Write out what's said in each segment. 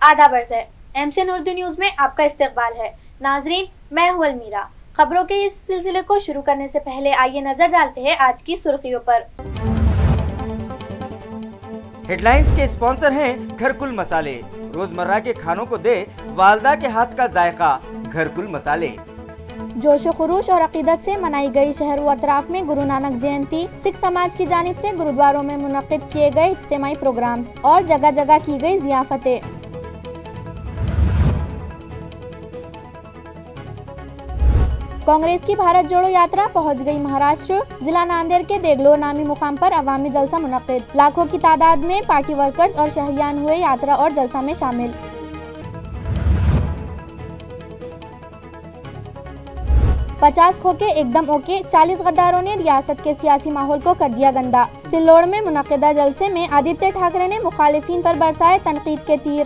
आदाब अर्ज़ है। MCN उर्दू न्यूज़ में आपका इस्तकबाल है। नाजरीन, मैं हूं अलमीरा। खबरों के इस सिलसिले को शुरू करने से पहले आइए नजर डालते हैं आज की सुर्खियों पर। हेडलाइंस के स्पॉन्सर हैं घरकुल मसाले। रोजमर्रा के खानों को दे वालदा के हाथ का जायका, घरकुल मसाले। जोशो खरूश और अकीदत से मनाई गई शहर व अतराफ में गुरु नानक जयंती। सिख समाज की जानिब से गुरुद्वारों में मुनक्किद किए गए इज्तिमाई प्रोग्राम्स और जगह जगह की गई जियाफतें। कांग्रेस की भारत जोड़ो यात्रा पहुंच गई महाराष्ट्र। जिला नांदेड़ के देगलोर नामी मुकाम पर अवामी जलसा मुनक्किद। लाखों की तादाद में पार्टी वर्कर्स और शहरियान हुए यात्रा और जलसा में शामिल। पचास खोके एकदम ओके, 40 गद्दारों ने रियासत के सियासी माहौल को कर दिया गंदा। सिल्लोड़ में मुनक्किदा जलसे में आदित्य ठाकरे ने मुखालिफिन पर बरसाए तनकीद के तीर।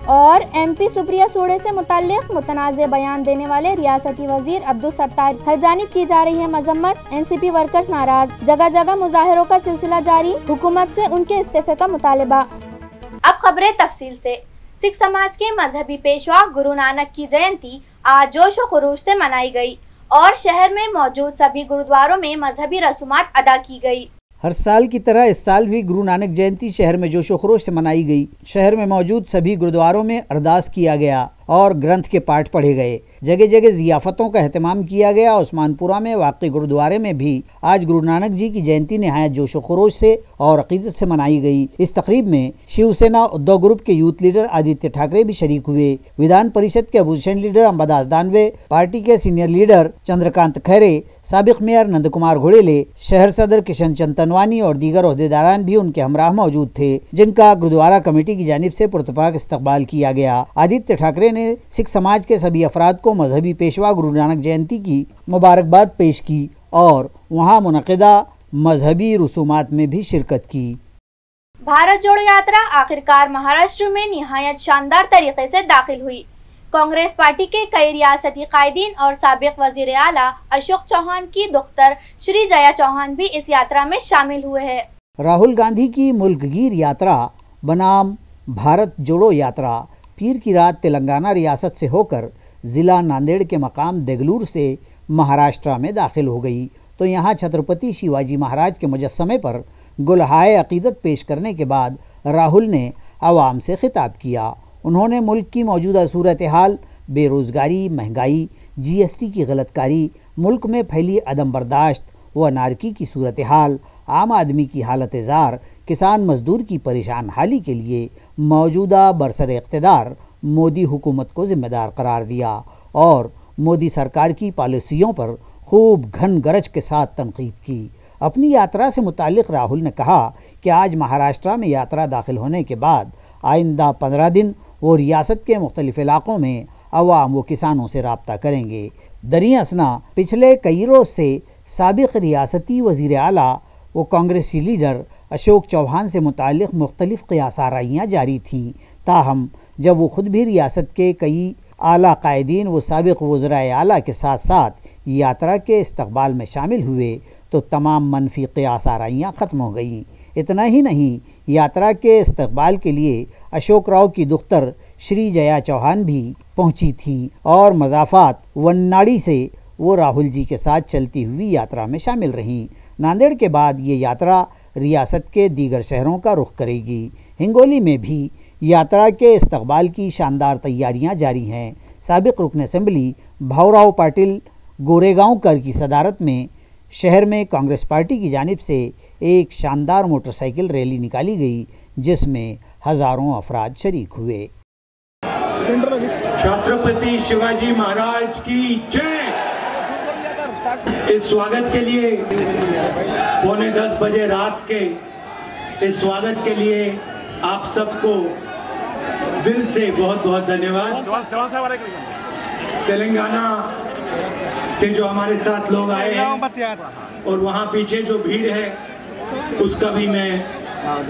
और MP सुप्रिया सूड़े से मुताल्लिक मुतनाज़े बयान देने वाले रियासती वजीर अब्दुल सत्तार हर जानिब की जा रही है मजम्मत। NCP वर्कर्स नाराज, जगह जगह मुजाहिरों का सिलसिला जारी, हुकूमत से उनके इस्तीफे का मुतालिबा। अब खबरें तफसील से। सिख समाज के मजहबी पेशवा गुरु नानक की जयंती आज जोश व खरूश से मनाई गई और शहर में मौजूद सभी गुरुद्वारों में मजहबी रसूमात अदा की गई। हर साल की तरह इस साल भी गुरु नानक जयंती शहर में जोशो खरोश से मनाई गई। शहर में मौजूद सभी गुरुद्वारों में अरदास किया गया और ग्रंथ के पाठ पढ़े गए। जगह जगह जियाफतों का एहतमाम किया गया। उस्मानपुरा में वाक़ई गुरुद्वारे में भी आज गुरु नानक जी की जयंती नहायत जोशो खरोश से और अकीदत से मनाई गई। इस तकरीब में शिवसेना उद्धव ग्रुप के यूथ लीडर आदित्य ठाकरे भी शरीक हुए। विधान परिषद के opposition leader Ambadas Danve, party के सीनियर लीडर चंद्रकांत खैरे, साबिक मेयर नंद कुमार घोड़ेले, शहर सदर किशन चंद तनवानी और दीगर ओहदेदारान भी उनके हमराह मौजूद थे, जिनका गुरुद्वारा कमेटी की जानिब से पुरतपाक इस्तकबाल किया गया। आदित्य ठाकरे ने सिख समाज के सभी अफराद को मजहबी पेशवा गुरु नानक जयंती की मुबारकबाद पेश की और वहाँ मुनक़िदा मजहबी रसूमात में भी शिरकत की। भारत जोड़ो यात्रा आखिरकार महाराष्ट्र में निहायत शानदार तरीके से दाखिल हुई। कांग्रेस पार्टी के कई रियासती कायदीन और साबिक वजीर आला अशोक चौहान की दुख्तर श्री जया चौहान भी इस यात्रा में शामिल हुए हैं। राहुल गांधी की मुल्कगीर यात्रा बनाम भारत जोड़ो यात्रा पीर की रात तेलंगाना रियासत से होकर ज़िला नांदेड़ के मकाम देगलूर से महाराष्ट्र में दाखिल हो गई तो यहाँ छत्रपति शिवाजी महाराज के मुजस्समे पर गुलहाए अकीदत पेश करने के बाद राहुल ने आवाम से खिताब किया। उन्होंने मुल्क की मौजूदा सूरत हाल, बेरोज़गारी, महंगाई, GST की गलतकारी, मुल्क में फैली अदम बर्दाश्त व अनारकी की सूरत हाल, आम आदमी की हालत ज़ार, किसान मजदूर की परेशान हाली के लिए मौजूदा बरसर इक़्तिदार मोदी हुकूमत को ज़िम्मेदार करार दिया और मोदी सरकार की पॉलिसियों पर खूब घन गरज के साथ तनकीद की। अपनी यात्रा से मुताल्लिक़ राहुल ने कहा कि आज महाराष्ट्र में यात्रा दाखिल होने के बाद आइंदा 15 दिन वो रियासत के मुख्तलिफ़ इलाक़ों में अवाम व किसानों से रब्ता करेंगे। दरिया असना पिछले कई रोज़ से साबिक़ रियासती वज़ीर आला व कांग्रेसी लीडर अशोक चौहान से मुताल्लिक़ मुख्तलिफ़ क़ियास आराइयाँ जारी थीं। ताहम जब वो ख़ुद भी रियासत के कई आला कायदीन व साबिक़ वज़राए आला के साथ साथ यात्रा के इस्तकबाल में शामिल हुए तो तमाम मनफी क़ियास आराइयाँ ख़त्म हो गईं। इतना ही नहीं, यात्रा के इस्तकबाल के लिए अशोक राव की दुख्तर श्री जया चौहान भी पहुंची थीं और मज़ाफ़ात वन्नाड़ी से वो राहुल जी के साथ चलती हुई यात्रा में शामिल रहीं। नांदेड़ के बाद ये यात्रा रियासत के दीगर शहरों का रुख करेगी। हिंगोली में भी यात्रा के इस्तकबाल की शानदार तैयारियां जारी हैं। साबिक़ रुकन असेंबली भाऊराव पाटिल गोरेगांवकर की सदारत में शहर में कांग्रेस पार्टी की जानिब से एक शानदार मोटरसाइकिल रैली निकाली गई जिसमें हज़ारों अफराद शरीक हुए। छत्रपति शिवाजी महाराज की जय। इस स्वागत के लिए 9:45 बजे रात के इस स्वागत के लिए आप सबको दिल से बहुत बहुत धन्यवाद। तेलंगाना से जो हमारे साथ लोग आए हैं और वहाँ पीछे जो भीड़ है उसका भी मैं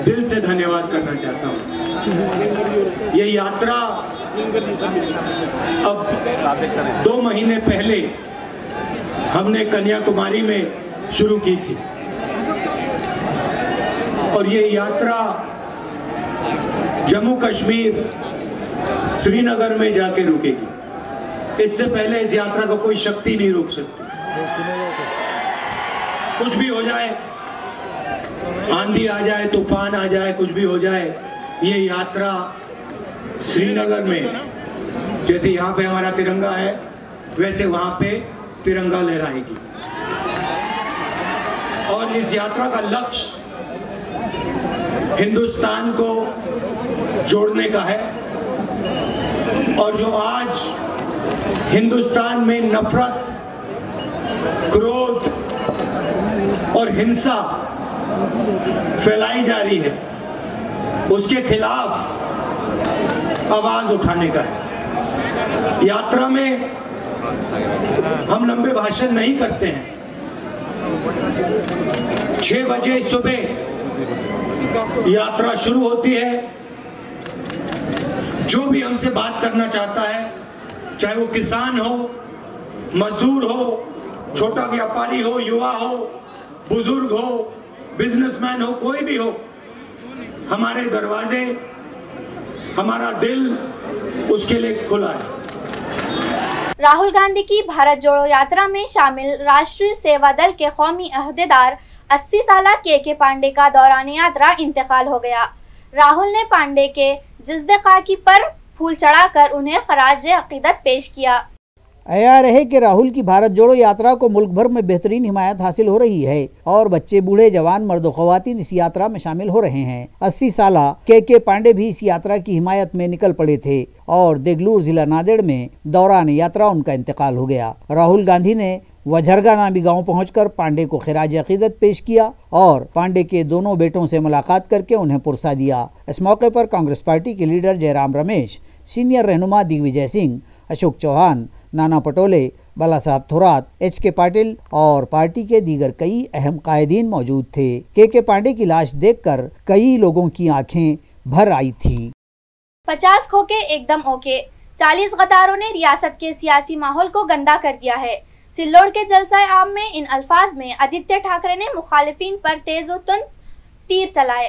दिल से धन्यवाद करना चाहता हूँ। ये यात्रा अब 2 महीने पहले हमने कन्याकुमारी में शुरू की थी। और ये यात्रा जम्मू कश्मीर श्रीनगर में जाके रुकेगी। इससे पहले इस यात्रा को कोई शक्ति नहीं रोक सकती। कुछ भी हो जाए, आंधी आ जाए, तूफान आ जाए, कुछ भी हो जाए, ये यात्रा श्रीनगर में जैसे यहाँ पे हमारा तिरंगा है वैसे वहां पे तिरंगा लहराएगी। और इस यात्रा का लक्ष्य हिंदुस्तान को जोड़ने का है। और जो आज हिंदुस्तान में नफरत, क्रोध और हिंसा फैलाई जा रही है, उसके खिलाफ आवाज उठाने का है। यात्रा में हम लंबे भाषण नहीं करते हैं। 6 बजे सुबह यात्रा शुरू होती है। जो भी हमसे बात करना चाहता है, चाहे वो किसान हो, मजदूर हो, छोटा व्यापारी हो, युवा हो, बुजुर्ग हो, बिजनेसमैन हो, कोई भी हो, हमारे दरवाजे, हमारा दिल उसके लिए खुला है। राहुल गांधी की भारत जोड़ो यात्रा में शामिल राष्ट्रीय सेवा दल के कौमी अहदेदार 80 साल के पांडे का दौरान यात्रा इंतकाल हो गया। राहुल ने पांडे के जिस्द खाकी पर फूल चढ़ाकर उन्हें खराज अकीदत पेश किया। आया रहे कि राहुल की भारत जोड़ो यात्रा को मुल्क भर में बेहतरीन हिमायत हासिल हो रही है और बच्चे, बूढ़े, जवान, मर्द, ख्वातीन इस यात्रा में शामिल हो रहे हैं। 80 साल के पांडे भी इस यात्रा की हिमायत में निकल पड़े थे और देगलूर जिला नांदेड़ में दौरान यात्रा उनका इंतकाल हो गया। राहुल गांधी ने वझरगा नामी गांव पहुंचकर पांडे को खिराज अकीदत पेश किया और पांडे के दोनों बेटों से मुलाकात करके उन्हें पुरसा दिया। इस मौके पर कांग्रेस पार्टी के लीडर जयराम रमेश, सीनियर रहनुमा दिग्विजय सिंह, अशोक चौहान, नाना पटोले, बाला साहब थोरात, HK पाटिल और पार्टी के दीगर कई अहम कायदीन मौजूद थे। के पांडे की लाश देखकर कई लोगों की आंखें भर आई थी। 50 खोके एकदम ओके। 40 गद्दारों ने रियासत के सियासी माहौल को गंदा कर दिया है। सिल्लोड़ के जलसाए आम में इन अल्फाज में आदित्य ठाकरे ने मुखालिफिन पर तेज और तुंद तीर चलाए।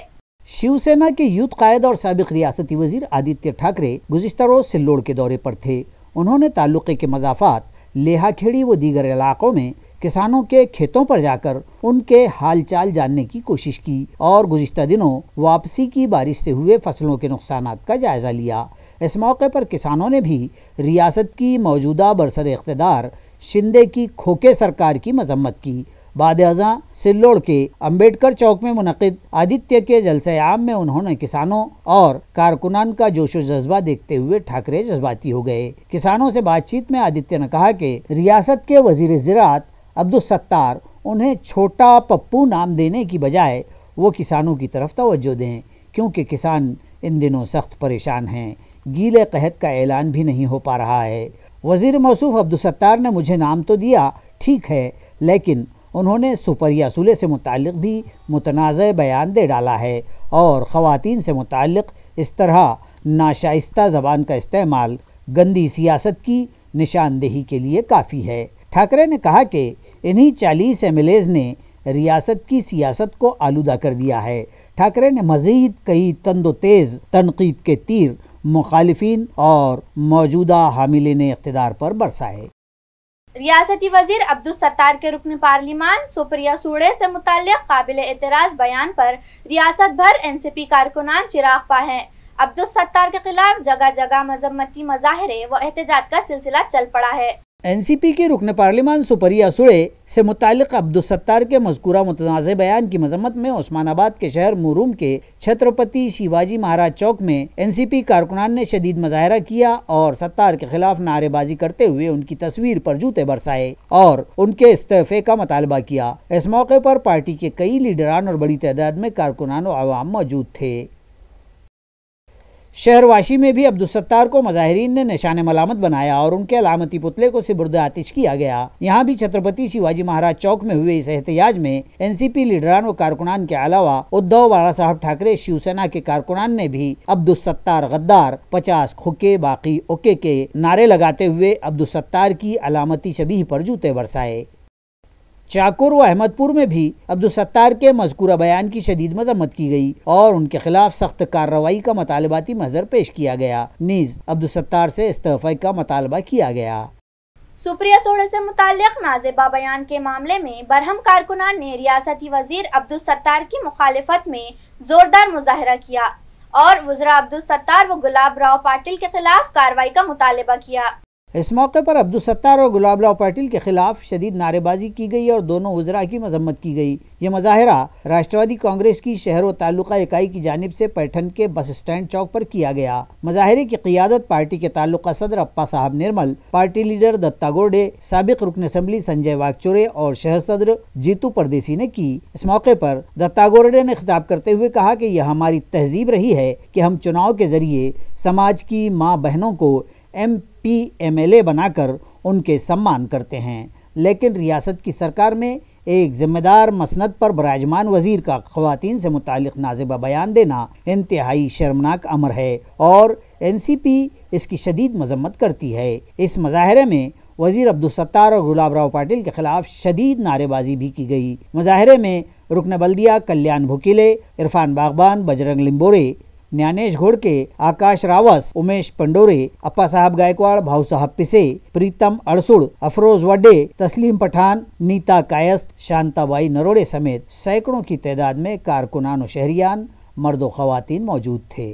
शिवसेना के यूथ कायद और साबिक रियासती वजीर आदित्य ठाकरे गुज़िश्ता रोज सिल्लोड़ के दौरे पर थे। उन्होंने ताल्लुक़े के मज़ाफ़ात, लेहाखेड़ी व दीगर इलाकों में किसानों के खेतों पर जाकर उनके हालचाल जानने की कोशिश की और गुज़िश्ता दिनों वापसी की बारिश से हुए फसलों के नुकसानात का जायज़ा लिया। इस मौके पर किसानों ने भी रियासत की मौजूदा बरसर इक़्तिदार शिंदे की खोखे सरकार की मजम्मत की। बाद-ए-अज़ां सिल्लोड़ के अंबेडकर चौक में मुनक़िद आदित्य के जलसे आम में उन्होंने किसानों और कारकुनान का जोशो जज्बा देखते हुए ठाकरे जज्बाती हो गए। किसानों से बातचीत में आदित्य ने कहा कि रियासत के वजीर ज़राअत अब्दुल सत्तार उन्हें छोटा पप्पू नाम देने की बजाय वो किसानों की तरफ तवज्जो दें, क्योंकि किसान इन दिनों सख्त परेशान हैं। गीले कहत का ऐलान भी नहीं हो पा रहा है। वजीर मौसूफ अब्दुल सत्तार ने मुझे नाम तो दिया, ठीक है, लेकिन उन्होंने सुपरिया सूले से मुताल्लिक़ भी मुतनाज़ बयान दे डाला है और ख़वातीन से मुताल्लिक़ इस तरह नाशाइस्ता ज़बान का इस्तेमाल गंदी सियासत की निशानदेही के लिए काफ़ी है। ठाकरे ने कहा कि इन्हीं 40 MLAs ने रियासत की सियासत को आलूदा कर दिया है। ठाकरे ने मज़ीद कई तंदो तेज़ तनकीद के तीर मुखालिफिन और मौजूदा हामिलीन इक़्तिदार पर बरसाए। रियासती वजीर अब्दुल सत्तार के रुकन पार्लिमान सुप्रिया सूड़े से मुताल्लिक़ काबिल एतराज़ बयान पर रियासत भर NCP कारकुनान चिराग पा हैं। अब्दुल सत्तार के खिलाफ जगह जगह मजम्मती मुजाहरे व एहतजाज का सिलसिला चल पड़ा है। NCP के रुकन पार्लिमान सुपरिया सूड़े से मुताल्लिक़ अब्दुल सत्तार के मज़कूरा मुतनाज़ बयान की मजम्मत में उस्मानाबाद के शहर मुरूम के छत्रपति शिवाजी महाराज चौक में NCP कारकुनान ने शदीद मुजाहरा किया और सत्तार के खिलाफ नारेबाजी करते हुए उनकी तस्वीर पर जूते बरसाए और उनके इस्तीफे का मुतालबा किया। इस मौके पर पार्टी के कई लीडरान और बड़ी तादाद में कारकुनान और अवाम मौजूद थे। शहरवाशी में भी अब्दुल सत्तार को मुजाहिरीन ने निशान मलामत बनाया और उनके अलामती पुतले को सिबुर्द आतिश किया गया। यहाँ भी छत्रपति शिवाजी महाराज चौक में हुए इस एहतजाज में NCP लीडरान और कारकुनान के अलावा उद्धव बाला साहब ठाकरे शिवसेना के कारकुनान ने भी अब्दुल सत्तार गद्दार, 50 खोके बाकी ओके के नारे लगाते हुए अब्दुल सत्तार की अलामती शबीह पर जूते बरसाए। चाकुर व अहमदपुर में भी अब्दुल सत्तार के मज़कूरा बयान की शदीद मजम्मत की गई और उनके खिलाफ सख्त कार्रवाई का मुतालबाती महज़र पेश किया गया। नीज़ अब्दुल सत्तार से इस्तीफे का मुतालबा किया गया। सुप्रिया सोडे से मुताल्लिक नाजेबा बयान के मामले में बरहम कारकुनान ने रियासती वजीर अब्दुल सत्तार की मुखालिफत में जोरदार मुजाहरा किया और वज़रा अब्दुल सत्तार व गुलाब राव पाटिल के खिलाफ कार्रवाई का मुतालबा किया। इस मौके पर अब्दुल सत्तार और गुलाब राव पाटिल के खिलाफ शदीद नारेबाजी की गई और दोनों वज़रा की मजम्मत की गई। ये मुजाहरा राष्ट्रवादी कांग्रेस की शहर व ताल्लुका इकाई की जानिब से पैठन के बस स्टैंड चौक पर किया गया। मुजाहरे की क़ियादत पार्टी के ताल्लुका सदर अप्पा साहब निर्मल, पार्टी लीडर दत्ता गोडे, साबिक रुकन असम्बली संजय वागचोरे और शहर सदर जीतू परदेसी ने की। इस मौके पर दत्ता गोडे ने खिताब करते हुए कहा कि यह हमारी तहजीब रही है कि हम चुनाव के जरिए समाज की माँ बहनों को MP/MLA बनाकर उनके सम्मान करते हैं, लेकिन रियासत की सरकार में एक जिम्मेदार मसनद पर बराजमान वजीर का ख़वातीन से मुतालिक नाज़िबा बयान देना इंतहाई शर्मनाक अमर है और NCP इसकी शदीद मजम्मत करती है। इस मुजाहरे में वजीर अब्दुल सत्तार और गुलाब राव पाटिल के खिलाफ शदीद नारेबाजी भी की गई। मुजाहरे में रुकन बल्दिया कल्याण भुकीले, इरफान बागबान, बजरंग लिम्बोरे, न्यानेश घोड़के, आकाश रावस, उमेश पंडोरे, अप्पा साहब गायकवाड़, भाऊ साहब पिसे, प्रीतम अड़सुड़, अफरोज वड्डे, तस्लीम पठान, नीता कायस्त, शांताबाई नरोड़े समेत सैकड़ों की तादाद में कारकुनान और शहरियान मर्दो ख़वातीन मौजूद थे।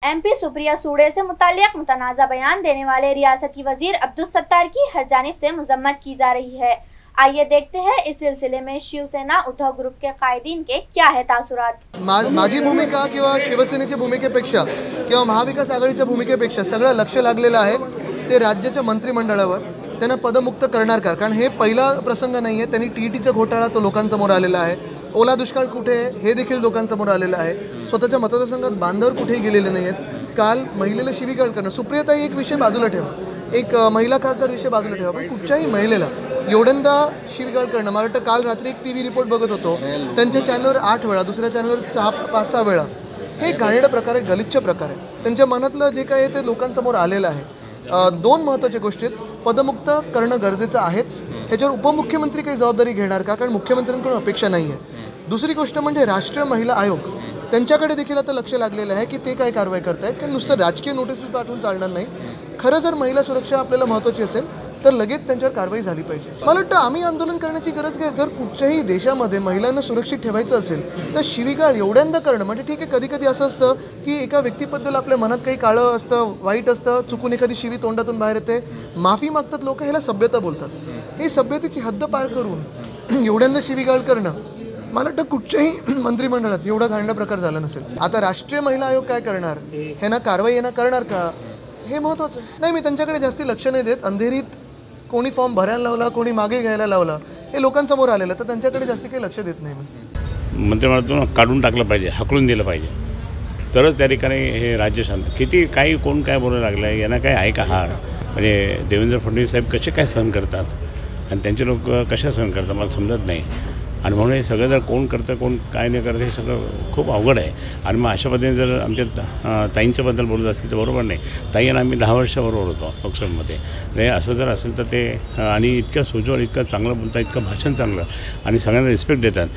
MP सुप्रिया सोडे से मुताल्लिक मुतनाज़ा बयान देने वाले रियासती वजीर अब्दुल सत्तार की हर जानिब से मजम्मत की जा रही है। आइए देखते हैं इस सिलसिले में शिवसेना उद्धव ग्रुप के कायदीन के क्या है तासुरात। माझी भूमिका किंवा शिवसेनेच्या भूमिकेपेक्षा किंवा महाविकास आघाडीच्या भूमिकेपेक्षा सगळं लक्ष लागलेलं आहे ते राज्याच्या मंत्रिमंडळावर त्यांना पदमुक्त करणार का, कारण हे पहिला प्रसंग नाही आहे। त्यांनी TTचा घोटाळा तो लोकांसमोर आलेला आहे, ओला दुष्काळ कुठे आहे हे देखील लोकांसमोर आलेलं आहे, स्वतःच्या मतदारसंघात बांधावर कुठेही गेलेले नाही आहेत। काल महिलेला शिवीगाळ करणं, सुप्रियाताई एक विषय बाजूला ठेवा, एक महिला खासदार विषय बाजूला ठेवा, पण कुठच्याही महिलेला एवढ्यांदा शिवीगाळ करणं, मला वाटतं काल रात्री एक TV रिपोर्ट बघत होतो, त्यांच्या चॅनलवर 8 वेळा, दुसऱ्या चॅनलवर 5-6 वेळा, हे घाणेरडा प्रकार आहे, गलिच्छ प्रकार आहे। त्यांच्या मनातलं जे काय आहे ते लोकांसमोर आलेलं आहे। दोन महत्त्वाच्या गोष्टी आहेत, पदमुक्त करणं गरजेचं आहेच, ह्याच्यावर उपमुख्यमंत्री काही जबाबदारी घेणार का, कारण मुख्यमंत्र्यांकडून अपेक्षा नाही आहे। दुसरी गोष्ट म्हणजे राष्ट्रीय महिला आयोग, त्यांच्याकडे देखील आता लक्ष लागलेलं आहे की ते काय कारवाई करतायत, कारण नुसतं राजकीय नोटीसेस पाठवून चालणार नाही। खरं जर महिला सुरक्षा आपल्याला महत्त्वाची असेल तर लगेच त्यांच्यावर कारवाई झाली पाहिजे। मला वाटतं आम्ही आंदोलन करण्याची गरज काय, जर कुठच्याही देशामध्ये महिलांना सुरक्षित ठेवायचं असेल तर शिवीगाळ एवढ्यांदा करणं म्हणजे ठीक आहे। कधी कधी असं असतं की एका व्यक्तीबद्दल आपल्या मनात काही काळं असतं, वाईट असतं, चुकून एखादी शिवी तोंडातून बाहेर येते, माफी मागतात लोक, ह्याला सभ्यता बोलतात। हे सभ्यतेची हद्द पार करून एवढ्यांदा शिवीगाळ करणं, मला वाटतं कुठच्याही मंत्रिमंडळात एवढा घाणेरडा प्रकार झाला नसेल। आता राष्ट्रीय महिला आयोग काय करणार, ह्यांना कारवाई येणार करणार का, हे महत्त्वाचं नाही। मी त्यांच्याकडे जास्ती लक्ष नाही देत। अंधेरीत कोणी फॉर्म भरायला लावला, कोणी मागे घ्यायला लावला, हे लोकांसमोर आलेलं, तर त्यांच्याकडे जास्ती काही लक्ष देत नाही मी। मंत्रिमंडळातून काढून टाकलं पाहिजे, हाकलून दिलं पाहिजे, तरच त्या ठिकाणी हे राज्य शांत। किती काही कोण काय बोलायला लागलं आहे, यांना काय आहे का हार, म्हणजे देवेंद्र फडणवीस साहेब कसे काय सहन करतात आणि त्यांचे लोक कशा सहन करतात मला समजत नाही। आणि म्हणून हे सगळं जर कोण करतं कोण काय नाही करतं हे सगळं खूप अवघड आहे। आणि मग अशा पद्धतीने जर आमच्या ताईंच्याबद्दल बोलत असतील तर बरोबर नाही। ताई आणि आम्ही 10 वर्षाबरोबर होतो लोकसभेमध्ये, नाही असं जर असेल तर ते आणि इतकं सोज्वळ, इतकं चांगलं बोलतात, इतकं भाषण चांगलं आणि सगळ्यांना रिस्पेक्ट देतात,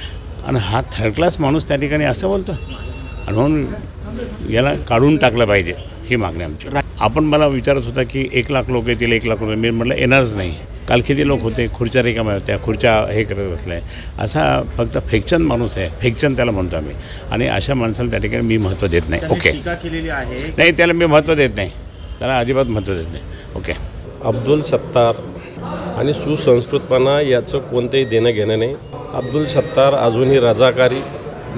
आणि हा थर्ड क्लास माणूस त्या ठिकाणी असं बोलतो, आणि म्हणून याला काढून टाकलं पाहिजे ही मागणी आमची। आपण मला विचारत होता की 1 लाख लोक येतील, 1 लाख लोक, मी म्हटलं येणारच नाही। काल किती लोक होते, खुर्च्या रिकाम्या होत्या, खुर्च्या हे करत बसल्या, असा फक्त फेकचंद माणूस आहे, फेकचंद त्याला म्हणतो आम्ही, आणि अशा माणसाला त्या ठिकाणी मी महत्त्व देत नाही। ओके, नाही त्याला मी महत्त्व देत नाही, त्याला अजिबात महत्त्व देत नाही। ओके, अब्दुल सत्तार आणि सुसंस्कृतपणा याचं कोणतंही देणं घेणं नाही। अब्दुल सत्तार अजूनही रजाकारी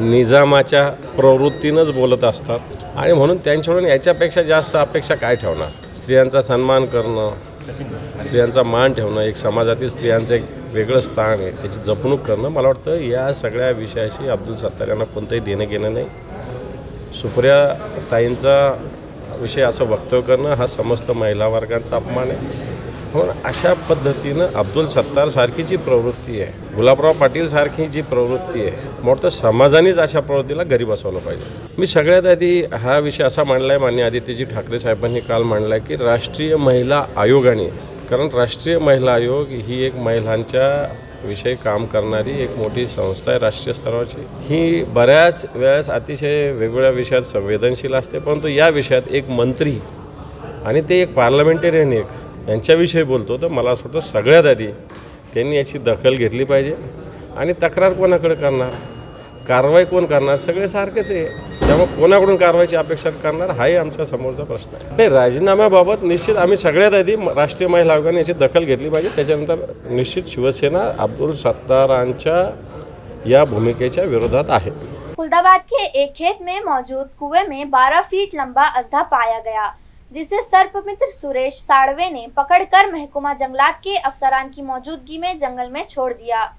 निजामाच्या प्रवृत्तीनंच बोलत असतात, आणि म्हणून त्यांच्याकडून याच्यापेक्षा जास्त अपेक्षा काय ठेवणार। स्त्रियांचा सन्मान करणं, स्त्रियांचा मान ठेवणं, एक समाजातील स्त्रियांचं एक वेगळं स्थान आहे, त्याची जपणूक करणं, मला वाटतं या सगळ्या विषयाशी अब्दुल सत्तार यांना कोणतंही देणं घेणं नाही। सुप्रिया ताईंचा विषय असं वक्तव्य करणं हा समस्त महिला वर्गांचा अपमान आहे। म्हणून अशा पद्धतीनं अब्दुल सत्तार सारखी जी प्रवृत्ती आहे, गुलाबराव पाटील सारखी जी प्रवृत्ती आहे, मोठं समाजानेच अशा प्रवृत्तीला घरी बसवलं पाहिजे। मी सगळ्यात आधी हा विषय असा मांडला आहे, माननीय आदित्यजी ठाकरे साहेबांनी काल मांडला आहे की राष्ट्रीय महिला आयोगाने, कारण राष्ट्रीय महिला आयोग ही एक महिलांच्या विषयी काम करणारी एक मोठी संस्था आहे राष्ट्रीय स्तरावरची. ही बऱ्याच वेळेस अतिशय वेगवेगळ्या विषयात संवेदनशील असते, परंतु या विषयात एक मंत्री आणि ते एक पार्लमेंटेरियन यांच्याविषयी बोलतो, तर मला असं वाटतं सगळ्यात आधी त्यांनी याची दखल घेतली पाहिजे. आणि तक्रार कोणाकडे करणार, कारवाई कोण करणार, सगळे सारखेच आहे. त्यामुळे कोणाकडून कारवाईची अपेक्षा करणार हाही आमच्या समोरचा प्रश्न आहे. नाही, राजीनाम्याबाबत निश्चित आम्ही सगळ्यात आधी राष्ट्रीय महिला आयोगाने याची दखल घेतली पाहिजे. त्याच्यानंतर निश्चित शिवसेना अब्दुल सत्तारांच्या या भूमिकेच्या विरोधात आहे. खुलदाबाद के एक खेत में मौजूद कुएं में 12 फीट लंबा अजदा पाया गया, जिसे सर्पमित्र सुरेश साड़वे ने पकड़कर महकुमा जंगलात के अफसरान की मौजूदगी में जंगल में छोड़ दिया।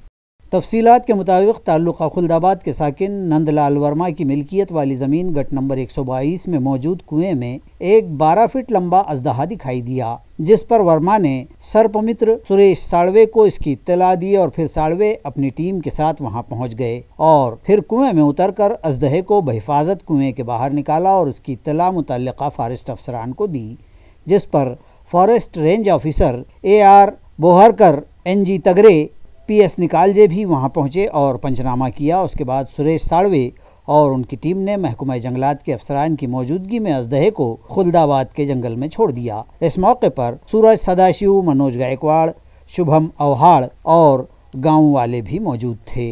तफसीलात के मुताबिक ताल्लुक़ा खुलदाबाद के साकिन नंदलाल वर्मा की मिल्कियत वाली ज़मीन गट नंबर 122 में मौजूद कुएं में एक 12 फीट लंबा अजदहा दिखाई दिया, जिस पर वर्मा ने सर्पमित्र सुरेश साड़वे को इसकी इत्तला दी और फिर साड़वे अपनी टीम के साथ वहां पहुंच गए और फिर कुएं में उतरकर अजदहे को बहिफाजत कुएं के बाहर निकाला और उसकी इत्तला मुतल्लिका फॉरेस्ट अफसरान को दी, जिस पर forest range officer AR बोहरकर, NG तगरे, PS Nikalje भी वहां पहुंचे और पंचनामा किया। उसके बाद सुरेश साड़वे और उनकी टीम ने महकमा जंगलात के अफसरान की मौजूदगी में अजदहे को खुलदाबाद के जंगल में छोड़ दिया। इस मौके पर सूरज सदाशिव, मनोज गायकवाड़, शुभम अवहाड़ और गांव वाले भी मौजूद थे।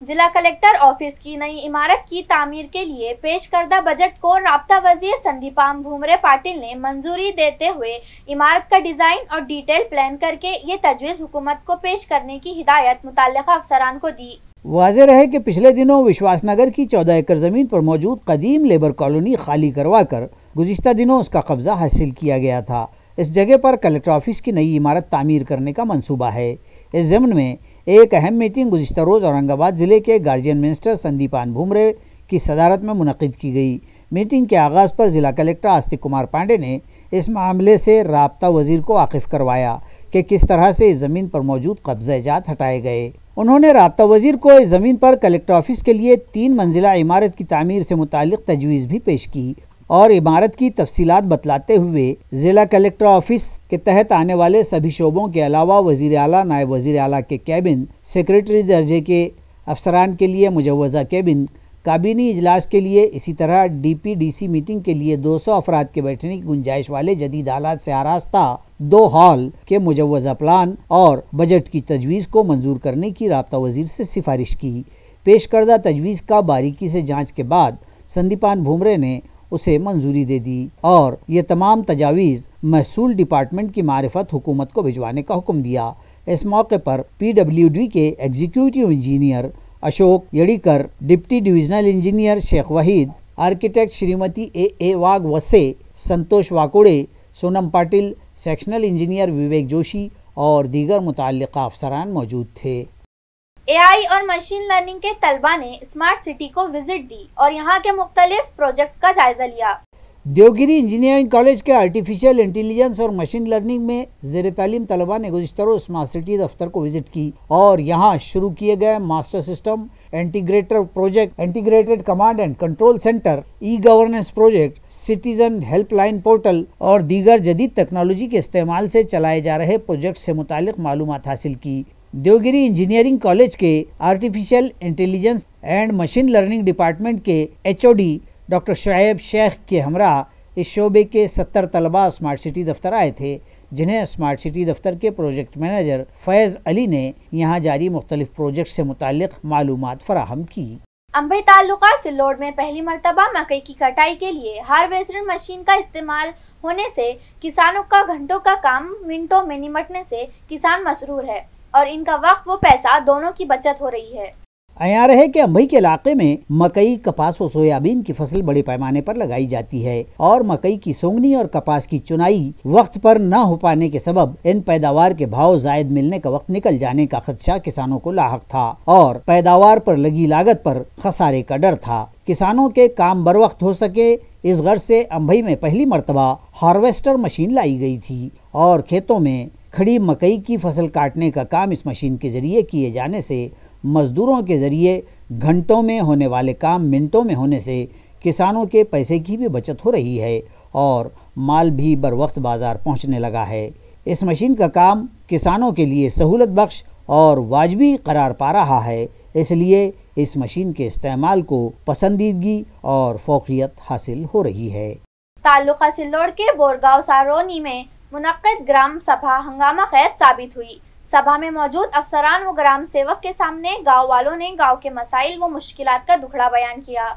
जिला कलेक्टर ऑफिस की नई इमारत की तामीर के लिए पेश करदा बजट को राब्ता वजीर संदीपाम भूमरे पाटिल ने मंजूरी देते हुए इमारत का डिजाइन और डिटेल प्लान करके ये तजवीज़ हुकूमत को पेश करने की हिदायत मुतल्लिका अफसरान को दी। वाज़ेह रहे कि पिछले दिनों विश्वासनगर की 14 एकड़ जमीन पर मौजूद कदीम लेबर कॉलोनी खाली करवा कर गुज़िश्ता दिनों उसका कब्जा हासिल किया गया था। इस जगह पर कलेक्टर ऑफिस की नई इमारत तामीर करने का मंसूबा है। इस ज़मन में एक अहम मीटिंग गुज़िश्ता रोज़ औरंगाबाद ज़िले के गार्जियन मिनिस्टर संदीपान भूमरे की सदारत में मुनक़िद की गई। मीटिंग के आगाज़ पर ज़िला कलेक्टर आस्तिक कुमार पांडे ने इस मामले से राब्ता वज़ीर को वाकिफ़ करवाया कि किस तरह से इस ज़मीन पर मौजूद कब्ज़ाजात हटाए गए। उन्होंने राब्ता वज़ीर को इस ज़मीन पर कलेक्टर ऑफिस के लिए 3 मंजिला इमारत की तामीर से मुताल्लिक़ तजवीज़ भी पेश की और इमारत की तफसीलात बतलाते हुए ज़िला कलेक्टर ऑफिस के तहत आने वाले सभी शोबों के अलावा वज़ीर आला, नायब वज़ीर आला के कैबिन, सेक्रेटरी दर्जे के अफसरान के लिए मुजव्वज़ा कैबिन, काबीनी इजलास के लिए, इसी तरह DPDC मीटिंग के लिए 200 अफराद के बैठने की गुंजाइश वाले जदीद आलात से आरास्ता 2 हॉल के मुजव्वज़ा प्लान और बजट की तजवीज़ को मंजूर करने की राब्ता वज़ीर से सिफारिश की। पेश करदा तजवीज़ का बारीकी से जाँच के बाद संदीपान भूमरे ने उसे मंजूरी दे दी और ये तमाम तजावीज़ महसूल डिपार्टमेंट की मारिफत हुकूमत को भिजवाने का हुक्म दिया। इस मौके पर PWD के executive engineer Ashok Yadikar, deputy divisional engineer Shaikh Waheed, architect Shrimati AA वाग वसे, संतोष वाकोड़े, सोनम पाटिल, सेक्शनल इंजीनियर विवेक जोशी और दीगर मुताल्लिका अफसरान मौजूद थे। AI और मशीन लर्निंग के तलबा ने स्मार्ट सिटी को विजिट दी और यहाँ के मुख्तलिफ प्रोजेक्ट्स का जायजा लिया। देवगिरी इंजीनियरिंग कॉलेज के आर्टिफिशियल इंटेलिजेंस और मशीन लर्निंग में ज़ेर तालीम तलबा ने गुज़िश्ता रोज़ स्मार्ट सिटी दफ्तर को विजिट की और यहाँ शुरू किए गए master system integrator project, integrated command and control centre, e-governance project, citizen helpline portal और दीगर जदीद टेक्नोलॉजी के इस्तेमाल से चलाए जा रहे प्रोजेक्ट से मुतालिक मालूमात हासिल की। देवगिरी इंजीनियरिंग कॉलेज के artificial intelligence and machine learning department के HOD डॉक्टर शुएब शेख के हमरा इस शोबे के 70 तलबा स्मार्ट सिटी दफ्तर आए थे, जिन्हें स्मार्ट सिटी दफ्तर के प्रोजेक्ट मैनेजर फैज़ अली ने यहाँ जारी मुख्तलिफ प्रोजेक्ट से मुताल्लिक़ मालूमात फराहम की। अंबई ताल्लुका सिल्लोड में पहली मरतबा मकई की कटाई के लिए हार्वेस्टर मशीन का इस्तेमाल होने से किसानों का घंटों का काम मिनटों में निमटने से किसान मसरूर है और इनका वक्त व पैसा दोनों की बचत हो रही है। यहाँ रहे कि अंबई के इलाके में मकई, कपास व सोयाबीन की फसल बड़े पैमाने पर लगाई जाती है और मकई की सोंगनी और कपास की चुनाई वक्त पर न हो पाने के सबब इन पैदावार के भाव जायद मिलने का वक्त निकल जाने का खदशा किसानों को लाहक था और पैदावार पर लगी लागत पर खसारे का डर था। किसानों के काम बर वक्त हो सके इस गर्ज से अंबई में पहली मरतबा हार्वेस्टर मशीन लाई गई थी और खेतों में खड़ी मकई की फसल काटने का काम इस मशीन के जरिए किए जाने से मजदूरों के जरिए घंटों में होने वाले काम मिनटों में होने से किसानों के पैसे की भी बचत हो रही है और माल भी बर वक्त बाजार पहुंचने लगा है। इस मशीन का काम किसानों के लिए सहूलत बख्श और वाजबी करार पा रहा है, इसलिए इस मशीन के इस्तेमाल को पसंदीदगी और फौकियत हासिल हो रही है। ताल्लुका सिल्लोड़ के बोरगांव सारोनी में मुनक्किद ग्राम सभा हंगामा खैर साबित हुई। सभा में मौजूद अफसरान व ग्राम सेवक के सामने गांव वालों ने गांव के मसाइल व मुश्किलात का दुखड़ा बयान किया।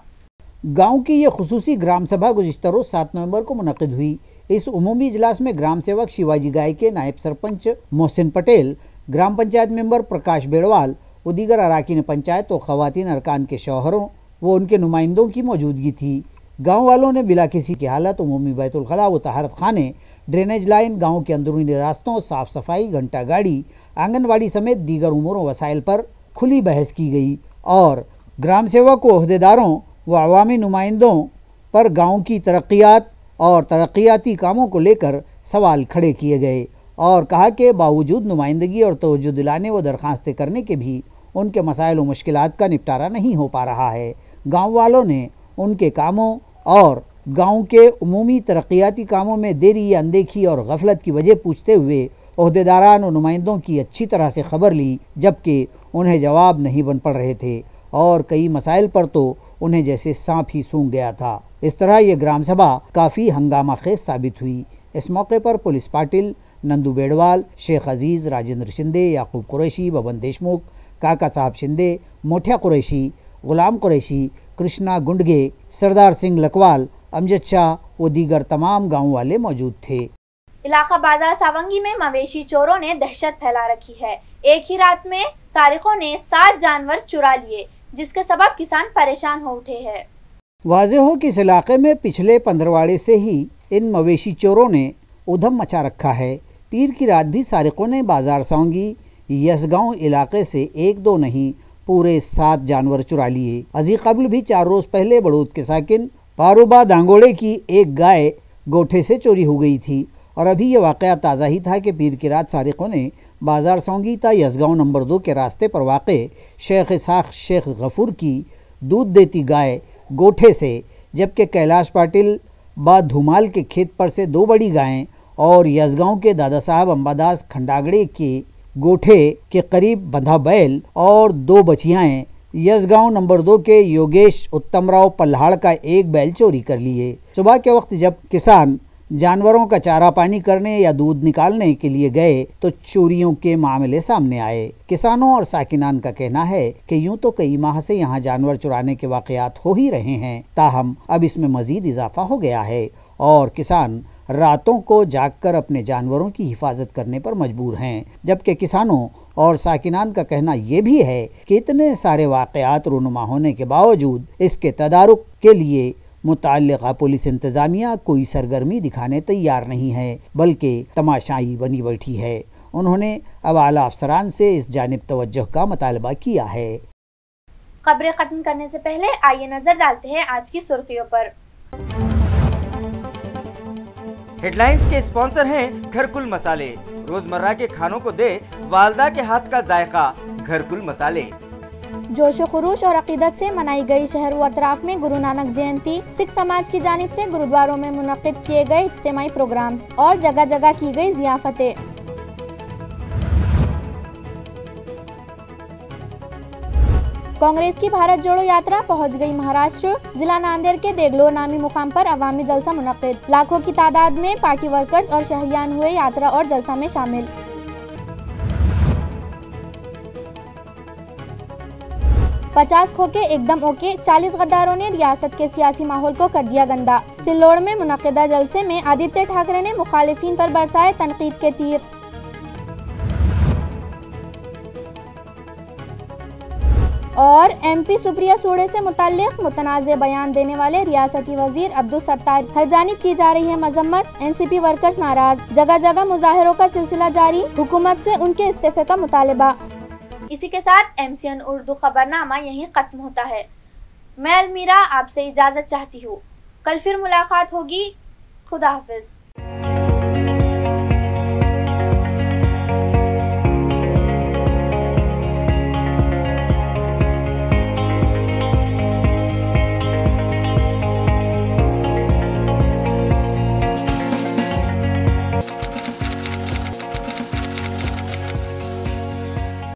गांव की ये खुसूसी ग्राम सभा गुज़िश्ता रोज 7 नवंबर को मुनक्किद हुई। इस उमूमी इजलास में ग्राम सेवक शिवाजी गाय के नायब सरपंच मोहसिन पटेल, ग्राम पंचायत मेंबर प्रकाश बेड़वाल व दीगर अराकीन पंचायत व खवातीन अरकान के शौहरों व उनके नुमाइंदों की मौजूदगी थी। गाँव वालों ने बिला किसी की हालत उमूमी बैतुल खला व तहारत खाने, ड्रेनेज लाइन, गाँव के अंदरूनी रास्तों, साफ सफाई, घंटा गाड़ी, आंगनवाड़ी समेत दीगर उमूर वसाइल पर खुली बहस की गई और ग्राम सेवक व अहदेदारों व अवामी नुमाइंदों पर गाँव की तरक्यात और तरक्याती कामों को लेकर सवाल खड़े किए गए और कहा कि बावजूद नुमाइंदगी और तवज्जो दिलाने व दरख्वास्तें करने के भी उनके मसाइल व मुश्किलात का निपटारा नहीं हो पा रहा है। गाँव वालों ने उनके कामों और गांव के उमूमी तरक्याती कामों में देरी या अनदेखी और गफलत की वजह पूछते हुए ओहदेदारान और नुमाइंदों की अच्छी तरह से खबर ली, जबकि उन्हें जवाब नहीं बन पड़ रहे थे और कई मसाइल पर तो उन्हें जैसे सांप ही सूंघ गया था। इस तरह ये ग्राम सभा काफ़ी हंगामा खेज साबित हुई। इस मौके पर पुलिस पाटिल, नंदू बेड़वाल, शेख अजीज़, राजेंद्र शिंदे, याकूब कुरैशी, बबन देशमुख, काका साहब शिंदे, मोठिया कुरैशी, गुलाम कुरैशी, कृष्णा गुंडगे, सरदार सिंह लकवाल, अमजद शाह व दीगर तमाम गाँव वाले मौजूद थे। इलाका बाजार सावंगी में मवेशी चोरों ने दहशत फैला रखी है। एक ही रात में सारिकों ने 7 जानवर चुरा लिए, जिसके सबब किसान परेशान हो उठे हैं। वाज़ेह हो कि इस इलाके में पिछले 15वाड़े से ही इन मवेशी चोरों ने उधम मचा रखा है। पीर की रात भी सारिकों ने बाजार सावंगी यसगांव इलाके से 1-2 नहीं पूरे 7 जानवर चुरा लिए। अजी कबल भी 4 रोज़ पहले बड़ौद के साकिन पारूबा दांगोड़े की एक गाय गोठे से चोरी हो गई थी और अभी ये वाक़या ताज़ा ही था कि पीर की रात सारिकों ने बाजार सावंगी ता यसगांव नंबर 2 के रास्ते पर वाक़े शेख इसाक शेख गफूर की दूध देती गाय गोठे से, जबकि कैलाश पाटिल बा धुमाल के खेत पर से 2 बड़ी गायें और यसगांव के दादा साहब अंबादास खंडागड़े के गोठे के करीब बंधा बैल और 2 बछियाएँ यसगांव नंबर 2 के योगेश उत्तमराव पल्हाड़ का एक बैल चोरी कर लिए। सुबह के वक्त जब किसान जानवरों का चारा पानी करने या दूध निकालने के लिए गए तो चोरियों के मामले सामने आए। किसानों और साकिनान का कहना है कि यूं तो कई माह से यहां जानवर चुराने के वाकयात हो ही रहे हैं, ताहम अब इसमें मजीद इजाफा हो गया है और किसान रातों को जागकर अपने जानवरों की हिफाजत करने पर मजबूर हैं। जबकि किसानों और साकिनान का कहना यह भी है कि इतने सारे वाकयात रूनुमा होने के बावजूद इसके तदारुक के लिए मुताल्लिका पुलिस इंतजामिया कोई सरगर्मी दिखाने तैयार नहीं है, बल्कि तमाशाई बनी बैठी है। उन्होंने अब आला अफसरान से इस जानिब तवज्जो का मुतालबा किया है। खबरें खत्म करने से पहले आइए नजर डालते हैं आज की सुर्खियों पर। हेडलाइंस के स्पॉन्सर हैं घरकुल मसाले। रोजमर्रा के खानों को दे वालदा के हाथ का जायका, घरकुल मसाले। जोशो खरूश और अकीदत से मनाई गई शहर व अतराफ में गुरु नानक जयंती। सिख समाज की जानिब से गुरुद्वारों में मुनक्किद किए गए इज्तिमाई प्रोग्राम्स और जगह जगह की गई जियाफतें। कांग्रेस की भारत जोड़ो यात्रा पहुंच गई महाराष्ट्र। जिला नांदेड़ के देगलोर नामी मुकाम पर अवामी जलसा मुनक्किद। लाखों की तादाद में पार्टी वर्कर्स और शहरियान हुए यात्रा और जलसा में शामिल। 50 खोके एकदम ओके, 40 गद्दारों ने रियासत के सियासी माहौल को कर दिया गंदा। सिल्लोड़ में मुनक्किदा जलसे में आदित्य ठाकरे ने मुखालिफिन पर बरसाए तनकीद के तीर। और एमपी सुप्रिया सूड़े से मुताल्लिक मुतनाज़े बयान देने वाले रियासती वजीर अब्दुल सत्तार हर जानिब की जा रही है मजम्मत। एनसीपी वर्कर्स नाराज, जगह जगह मुजाहिरों का सिलसिला जारी, हुकूमत से उनके इस्तीफे का मुतालबा। इसी के साथ MCN उर्दू खबरनामा यहीं खत्म होता है। मैं अलमीरा आपसे इजाजत चाहती हूँ। कल फिर मुलाकात होगी। खुदा हाफिज।